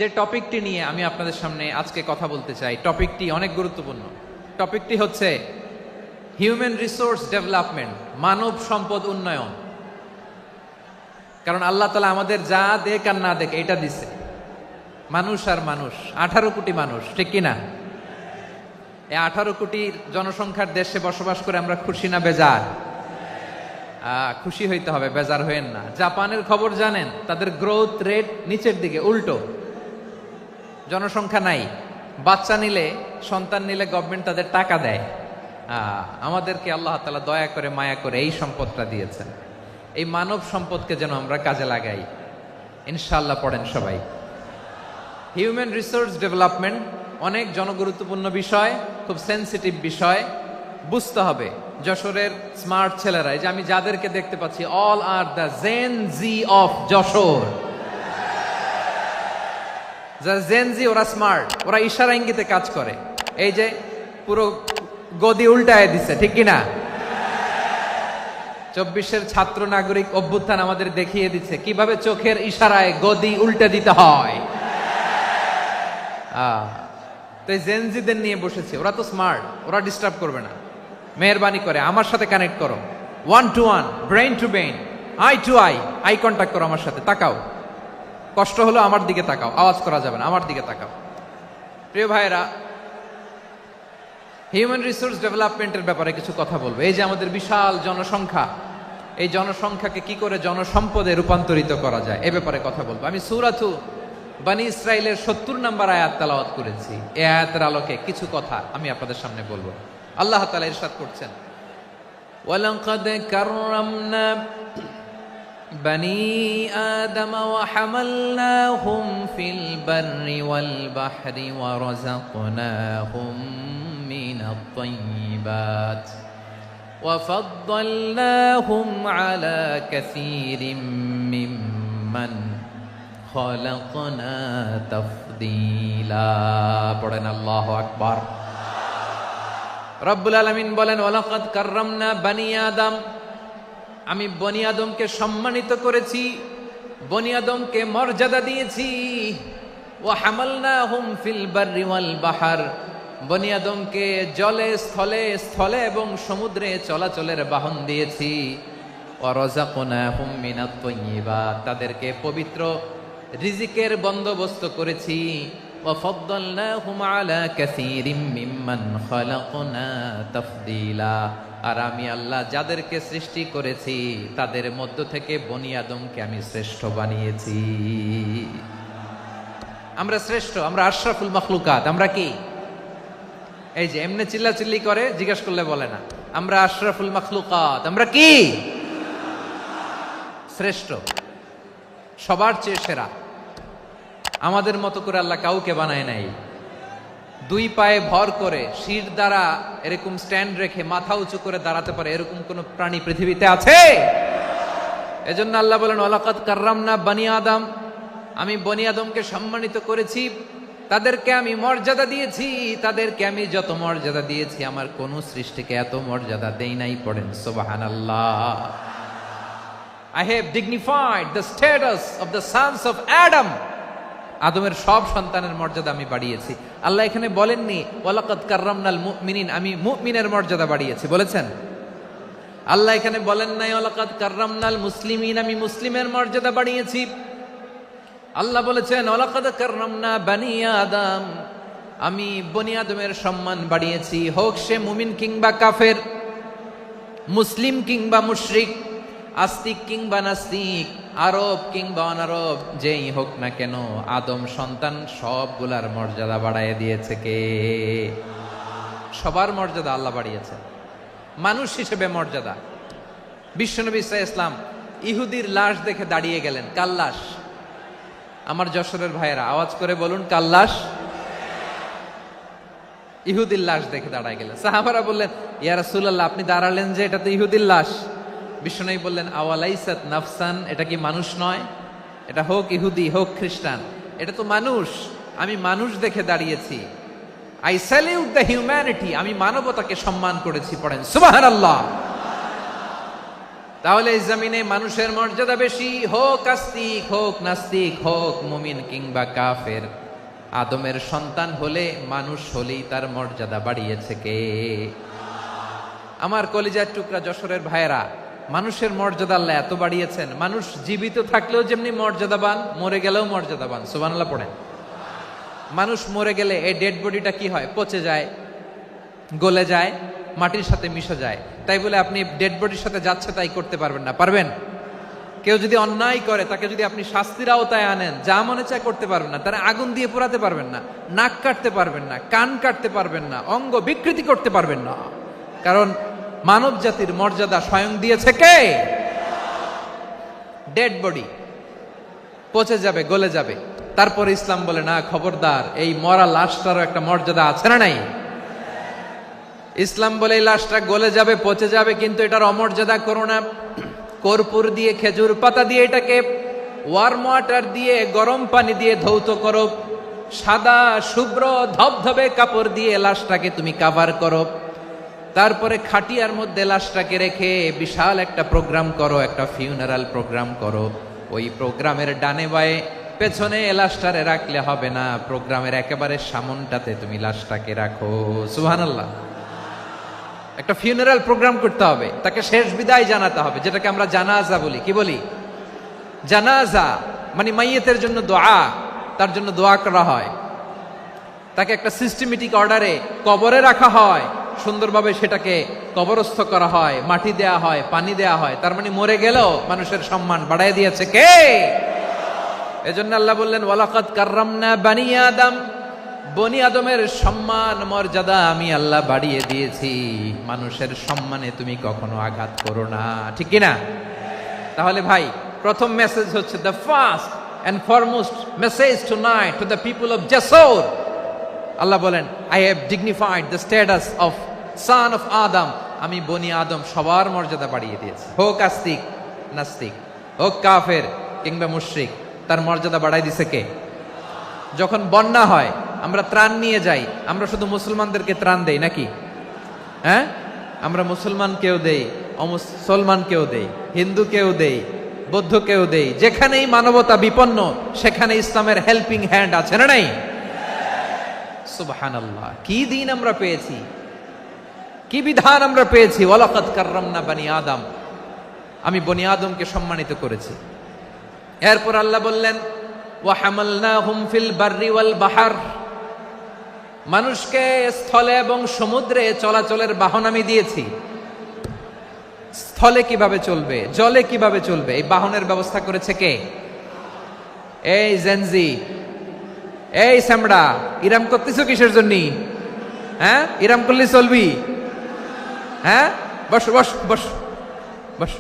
যে টপিকটি নিয়ে আমি আপনাদের সামনে আজকে কথা বলতে চাই, টপিকটি অনেক গুরুত্বপূর্ণ। টপিকটি হচ্ছে হিউম্যান রিসোর্স ডেভেলপমেন্ট, মানব সম্পদ উন্নয়ন। কারণ আল্লাহ তাআলা আমাদের যা দেখ আর না দেখ এটা দিছে। মানুষ আর মানুষ, 18 কোটি মানুষ, ঠিক কিনা? এই 18 কোটি জনসংখ্যার দেশে বসবাস করে আমরা খুশি না বেজার? খুশি হইতে হবে, বেজার হইেন না। জাপানের খবর জানেন? তাদের গ্রোথ রেট নিচের দিকে, উল্টো। জনসংখ্যা নাই, বাচ্চা নিলে, সন্তান নিলে গভর্নমেন্ট তাদের টাকা দেয়। আমাদেরকে আল্লাহ তাআলা দয়া করে, মায়া করে এই সম্পদটা দিয়েছেন। এই মানব সম্পদকে যেন আমরা কাজে লাগাই, ইনশাআল্লাহ। পড়েন সবাই। হিউম্যান রিসোর্স ডেভেলপমেন্ট অনেক জনগুরুত্বপূর্ণ বিষয়, খুব সেন্সিটিভ বিষয়, বুঝতে হবে। যশোরের স্মার্ট ছেলেরা, এই যে আমি যাদেরকে দেখতে পাচ্ছি, all are the Gen Z of Jashore. যারা জেন জি, ওরা স্মার্ট, ওরা ইশারা ইঙ্গিতে কাজ করে। এই যে পুরো গদি উল্টায় দিছে, ঠিক কিনা? 24-এর ছাত্র নাগরিক অভ্যুত্থান আমাদের দেখিয়ে দিচ্ছে কিভাবে চোখের ইশারায় গদি উল্টে দিতে হয়। তো এই জেনজিদের নিয়ে বসেছে, ওরা তো স্মার্ট, ওরা ডিস্টার্ব করবে না। মেহরবানি করে আমার সাথে কানেক্ট করো, 1 to 1, brain to brain, eye to eye, eye contact করো আমার সাথে। তাকাও, কষ্ট হলো আমার দিকে তাকাও, আওয়াজ করা যাবে না, আমার দিকে তাকাও। প্রিয় ভাইয়েরা, হিউম্যান রিসোর্স ডেভেলপমেন্টের ব্যাপারে কিছু কথা বলবো। এই যে আমাদের বিশাল জনসংখ্যা, এই জনসংখ্যাকে কি করে জনসম্পদে রূপান্তরিত করা যায়, এ ব্যাপারে কথা বলবো। আমি সূরাতু বনী ইসরাইলের 70 নম্বর আয়াত তেলাওয়াত করেছি। এই আয়াতের আলোকে কিছু কথা আমি আপনাদের সামনে বলবো। আল্লাহ তাআলা ইরশাদ করছেন, ওয়ালাকাদ কাররামনা বনী আদম ওয়া হামালনাহুম ফিল বাররি ওয়াল বাহরি ওয়া রাযাকনাহুম মিনাত তাইয়্যিবাত ওয়া ফাদ্দালনাহুম আলা কাসীরিম মিম্মান খালাকনা তাফদীলা। পড়েন আল্লাহু আকবার। রব্বুল আলামিন বলেন, ওয়ালাকাদ কাররামনা বনী আদম, আমি বনী আদমকে সম্মানিত করেছি, বনী আদমকে মর্যাদা দিয়েছি। ওয়া হামালনাহুম ফিল বাররি ওয়াল বাহর, বনী আদমকে জলে, স্থলে, স্থলে এবং সমুদ্রে চলাচলের বাহন দিয়েছি। ওয়া রাযাকনাহুম মিনাত তাইয়্যিবাত, তাদেরকে পবিত্র রিজিকের বন্দোবস্ত করেছি। ওয়া ফাদ্দালনাহুম আলা কাসীরিম মিম্মান খালাকনা তাফদীলা, আর আমি আল্লাহ যাদেরকে সৃষ্টি করেছি তাদের মধ্য থেকে বনী আদমকে আমি শ্রেষ্ঠ বানিয়েছি। আমরা শ্রেষ্ঠ, আমরা আশরাফুল মাখলুকাত। আমরা কি? এই যে এমনি চিল্লাচিল্লি করে, জিজ্ঞেস করলে বলে না। আমরা আশরাফুল মাখলুকাত। আমরা কি? শ্রেষ্ঠ, সবার চেয়ে সেরা। আমাদের মতো করে আল্লাহ কাউকে বানায় নাই। 2 পায়ে ভর করে, শির দ্বারা এরকম স্ট্যান্ড রেখে মাথা উঁচু করে দাঁড়াতে পারে এরকম কোন প্রাণী পৃথিবীতে আছে? এজন্য আল্লাহ বলেন, ওয়ালাকাদ কাররামনা বনী আদম, আমি বনী আদমকে সম্মানিত করেছি, তাদেরকে আমি মর্যাদা দিয়েছি। তাদেরকে আমি যত মর্যাদা দিয়েছি, আমার কোন সৃষ্টিকে এত মর্যাদা দেই নাই। পড়েন সুবহানাল্লাহ। I have dignified the status of the sons of Adam. আদমের সব সন্তানের মর্যাদা আমি বাড়িয়েছি। আল্লাহ এখানে বলেননি ওয়ালাকাদ কাররামনাল মুমিনিন, আমি মুমিনের মর্যাদা বাড়িয়েছি, বলেছেন? আল্লাহ এখানে বলেন নাই ওয়ালাকাদ কাররামনাল মুসলিমিন, আমি মুসলিমের মর্যাদা বাড়িয়েছি। আল্লাহ বলেছেন ওয়ালাকাদ কাররামনা বনী আদম, আমি বনী আদমের সম্মান বাড়িয়েছি। হোক সে মুমিন কিংবা কাফের, মুসলিম কিংবা মুশরিক, আস্তিক কিংবা নাস্তিক, আরব কিংবা অনারব, যেই হোক না কেন, আদম সন্তান সবগুলার মর্যাদা বাড়ায় দিয়েছে কে? সবার মর্যাদা আল্লাহ বাড়িয়েছে। মানুষ হিসেবে মর্যাদা। বিশ্বনবী সাল্লাল্লাহু আলাইহি ওয়াসাল্লাম ইহুদির লাশ দেখে দাঁড়িয়ে গেলেন। কার লাশ? আমার যশোরের ভাইয়েরা আওয়াজ করে বলুন, কার লাশ? ইহুদির লাশ দেখে দাঁড়ায় গেলেন। সাহাবারা বললেন, ইয়া রাসূলুল্লাহ, আপনি দাঁড়ালেন যে, এটা তো ইহুদির লাশ। বিশ্বনবী বললেন, আওয়ালাইসাত নাফসান, এটা কি মানুষ নয়? এটা হোক ইহুদি হোক খ্রিস্টান, এটা তো মানুষ। আমি মানুষ দেখে দাঁড়িয়েছি। আই স্যালিউট দ্য হিউম্যানিটি, আমি মানবতাকে সম্মান করেছি। পড়েন সুবহানাল্লাহ। তাহলে এই জমিনে মানুষের মর্যাদা বেশি, হোক আস্তিক, হোক নাস্তিক, হোক মুমিন কিংবা কাফের। আদমের সন্তান হলে, মানুষ হলেই তার মর্যাদা বাড়িয়েছে কে? আমার কলিজার টুকরা যশোরের ভাইয়েরা, মানুষের মর্যাদা আল্লাহ এত বাড়িয়েছেন, মানুষ জীবিত থাকলেও যেমনি মর্যাদাবান, মরে গেলেও মর্যাদাবান। সুবহানাল্লাহ পড়েন। মানুষ মরে গেলে এই ডেড বডিটা কি হয়? পচে যায়, গলে যায়, মাটির সাথে মিশে যায়। তাই বলে আপনি ডেড বডির সাথে যাচ্ছে তাই করতে পারবেন না। পারবেন? কেউ যদি অন্যায় করে, তাকে যদি আপনি শাস্তির আওতায় আনেন, যা মনে চায় করতে পারবেন না। তারা আগুন দিয়ে পোড়াতে পারবেন না, নাক কাটতে পারবেন না, কান কাটতে পারবেন না, অঙ্গ বিকৃতি করতে পারবেন না। কারণ মানব জাতির মর্যাদা স্বয়ং দিয়েছে কে? ডেড বডি পচে যাবে, গলে যাবে। তারপরে ইসলাম বলে না, খবরদার, এই মরা লাশটারও একটা মর্যাদা আছে না নাই? ইসলাম বলে এই লাশটা গলে যাবে, পচে যাবে, কিন্তু এটার অমর্যাদা করো না। কর্পূর দিয়ে, খেজুর পাতা দিয়ে, এটাকে ওয়ার্ম ওয়াটার দিয়ে, গরম পানি দিয়ে ধৌত করো, সাদা শুভ্র ধবধবে কাপড় দিয়ে লাশটাকে তুমি কাভার করো। তারপরে খাটিয়ার মধ্যে লাশটাকে রেখে বিশাল একটা প্রোগ্রাম করো, একটা ফিউনারাল প্রোগ্রাম করো। ওই প্রোগ্রামের ডানে বায়ে পেছনে লাশটারে রাখলে হবে না, প্রোগ্রামের একেবারে সামনটাতে তুমি লাশটাকে রাখো। সুবহানাল্লাহ। একটা ফিউনারাল প্রোগ্রাম করতে হবে, তাকে শেষ বিদায় জানাতে হবে, যেটাকে আমরা জানাজা বলি। কি বলি? জানাজা মানে মাইয়েতের জন্য দোয়া, তার জন্য দোয়া করা হয়, তাকে একটা সিস্টেমেটিক অর্ডারে কবরে রাখা হয়, সুন্দরভাবে সেটাকে কবরস্থ করা হয়, মাটি দেয়া হয়, পানি দেয়া হয়। তার মানে মরে গেলেও মানুষের সম্মান বাড়ায় দিয়েছে কে? এজন্য আল্লাহ বললেন, ওয়ালাকাদ কাররামনা বানি আদম, বনি আদমের সম্মান মর্যাদা আমি আল্লাহ বাড়িয়ে দিয়েছি। মানুষের সম্মানে তুমি কখনো আঘাত করো না, ঠিক কি না? তাহলে ভাই, প্রথম মেসেজ হচ্ছে, the first and foremost message tonight to the people of Jessore. Allah বলেন, I have dignified the status of son of Adam. আমি বনি আদম সবার মর্যাদা বাড়িয়ে দিয়েছি, হোক আস্তিক নাস্তিক, হোক কাফের কিংবা মুশরিক, তার মর্যাদা বাড়াই দিছে কে? যখন বন্যা হয়, আমরা ত্রাণ নিয়ে যাই, আমরা শুধু মুসলমানদেরকে ত্রাণ দেই নাকি? হ্যাঁ, আমরা মুসলমানকেও দেই, অমুসলমানকেও দেই, হিন্দুকেও দেই, বৌদ্ধকেও দেই। যেখানেই মানবতা বিপন্ন, সেখানে ইসলামের হেল্পিং হ্যান্ড আছে না নাই? সুবহানাল্লাহ। কি দিন আমরা পেয়েছি, কি বিধান আমরা পেয়েছি। ওয়ালাকাদ কাররামনা বানি আদম, আমি বনি আদমকে সম্মানিত করেছি। এরপর আল্লাহ বললেন, ওয়া হামালনাহুম ফিল বাররি ওয়াল বাহর, মানুষকে স্থলে এবং সমুদ্রে চলাচলের বাহন আমি দিয়েছি। স্থলে কিভাবে চলবে, জলে কিভাবে চলবে, এই বাহনের ব্যবস্থা করেছে কে? এই জেনজি, এই সামড়া, ইরাম করতেছো কিসের জন্য? হ্যাঁ, ইরাম করলে চলবি? হ্যাঁ, বস বস বস বস।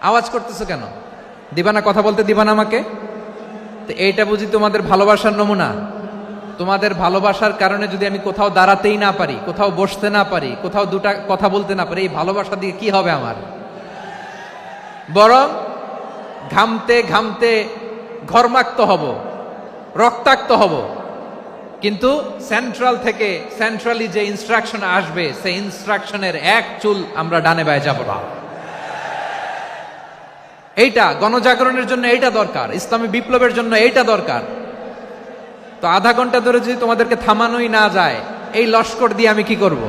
আওয়াজ করতেছো কেন? দিবানা, কথা বলতে দিবানা আমাকে? তো এইটা বুঝি তোমাদের ভালোবাসার নমুনা? তোমাদের ভালোবাসার কারণে যদি আমি কোথাও দাঁড়াতেই না পারি, কোথাও বসতে না পারি, কোথাও দুটা কথা বলতে না পারি, এই ভালোবাসা দিয়ে কি হবে আমার? বরং ঘামতে ঘামতে ঘর্মাক্ত হব, রক্তাক্ত হব। কিন্তু সেন্ট্রাল থেকে, সেন্ট্রালি যে ইনস্ট্রাকশন আসবে, সেই ইনস্ট্রাকশনের এক চুল আমরা ডানে বায়ে যাব না। এইটা গণজাগরণের জন্য এইটা দরকার, ইসলামী বিপ্লবের জন্য এইটা দরকার। তো আধা ঘন্টা ধরে যদি তোমাদেরকে থামানোই না যায়, এই লস্কর দিয়ে আমি কি করব?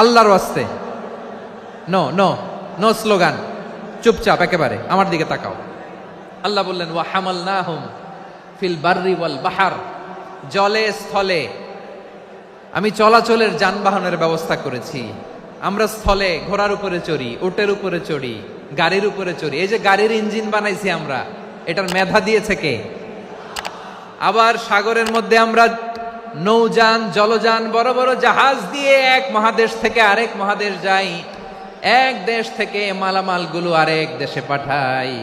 আল্লাহর ওয়াস্তে নো নো নো স্লোগান, চুপচাপ একেবারে আমার দিকে তাকাও। আল্লাহ বললেন, ওয়া হামালনাহুম ফিল বাররি ওয়াল বাহর, জলে স্থলে আমি চলাচলের যানবাহনের ব্যবস্থা করেছি। আমরা স্থলে ঘোড়ার উপরে চড়ি, উটের উপরে চড়ি, গাড়ির উপরে চড়ি। এই যে গাড়ির ইঞ্জিন বানাইছি আমরা, এটার মেধা দিয়েছে কে? আবার সাগরের মধ্যে আমরা নৌযান, জলযান, বড় বড় জাহাজ দিয়ে এক মহাদেশ থেকে আরেক মহাদেশ যাই, এক দেশ থেকে মালামালগুলো আরেক দেশে পাঠাই।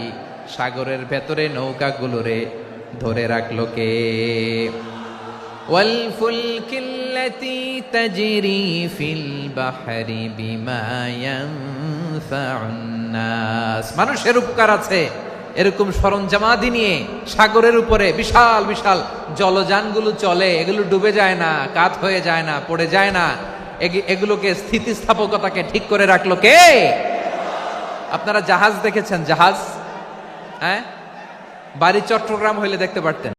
সাগরের ভেতরে নৌকাগুলোরে ধরে রাখলো কে? ওয়াল ফুলকিল্লাতী তাজরি ফিল বাহরি বিমা ইয়ানফাউন নাস। মানুষের উপকার আছে এরকম সরঞ্জামাদি নিয়ে সাগরের উপরে বিশাল বিশাল জলযানগুলো চলে, এগুলো ডুবে যায় না, কাত হয়ে যায় না, পড়ে যায় না। এগুলোকে স্থিতিস্থাপকতাকে ঠিক করে রাখলো কে? আপনারা জাহাজ দেখেছেন? জাহাজ, হ্যাঁ, বাড়ি চট্টগ্রাম হইলে দেখতে পারতেন।